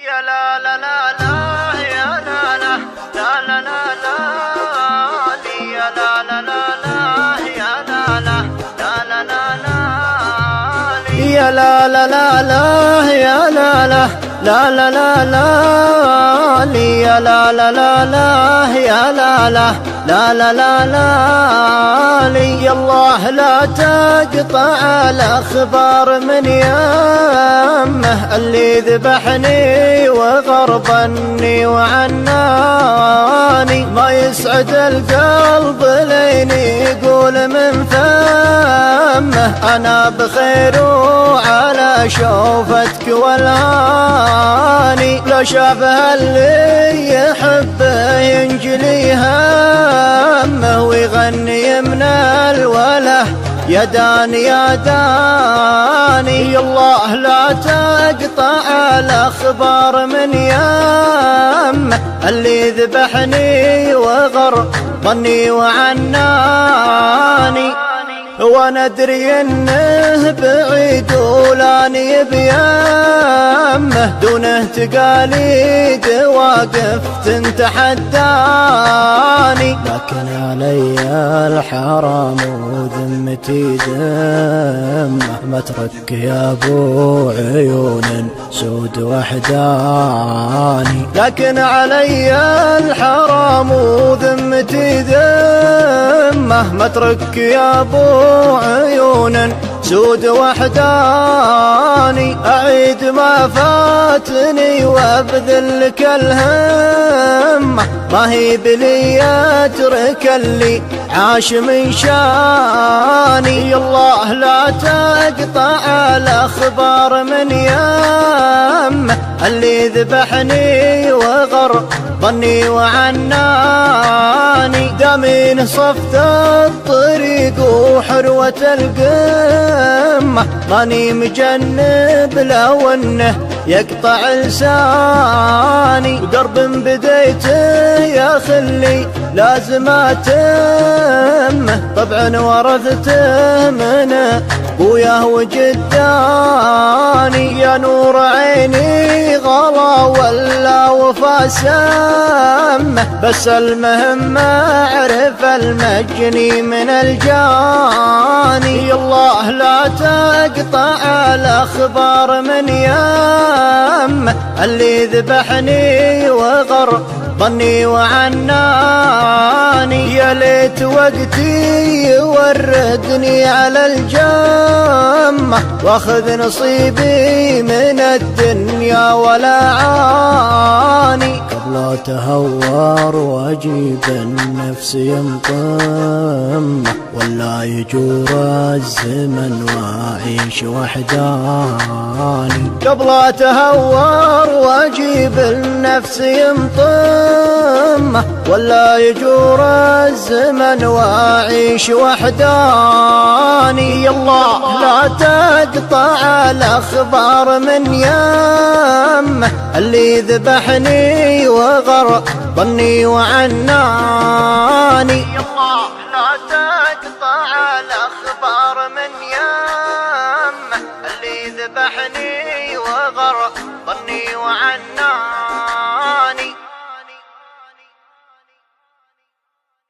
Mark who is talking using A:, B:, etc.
A: يا لا لا لا لا يا لا لا لا لا لا لا يا لا لا لا لا يا لا لا لا لا لا لا يا لا لا لا لا يا لا لا لا لا لا لا يا لا لا لا لا يا لا لا لا لا لا لا يا الله لا تقطع الأخبار من يمه اللي ذبحني وغربني وعناني ما يسعد القلب لين يقول من فمه أنا بخير وعلى شوفتك والهاني لو شافها اللي يحبه ينجلي همه ويغني من الوله يا داني يا داني الله لا تقطع الأخبار من يمه اللي ذبحني وغربني وعناني وانا ادري انه بعيد ولاني بيمه دونه تقاليد واقف تتحداني لكن علي الحرام وذمتي ذمه مترك يا ابو عيون سود وحداني لكن علي الحرام وذمتي ذمه مترك يا ابو عيون سود وحداني أعيد ما فاتني وابذل لك الهمة ما هي بلي أترك اللي عاش من شاني الله لا تقطع الأخبار من يمه اللي ذبحني وغربني وعناني دامين صفت الطريق وحروة القمة ماني مجنب لو انه يقطع لساني ودرب بديته يا خلي لازم اتمه طبعا ورثته من ابوياه وجداني يا نور عيني غلا ولا وفا سمه بس المهم اعرف المجني من الجاني الله لا تقطع الأخبار من يمه اللي ذبحني وغربني وعناني يا ليت وقتي يوردني على الجمة واخذ نصيبي من الدنيا ولا عاني قبل اتهور واجيب النفس ينطمه ولا يجور الزمن واعيش وحداني قبل اتهور واجيب النفس ينطمه ولا يجور الزمن واعيش وحداني الله لا تقطع الأخبار من يمه اللي ذبحني وغربني وعناني الله لا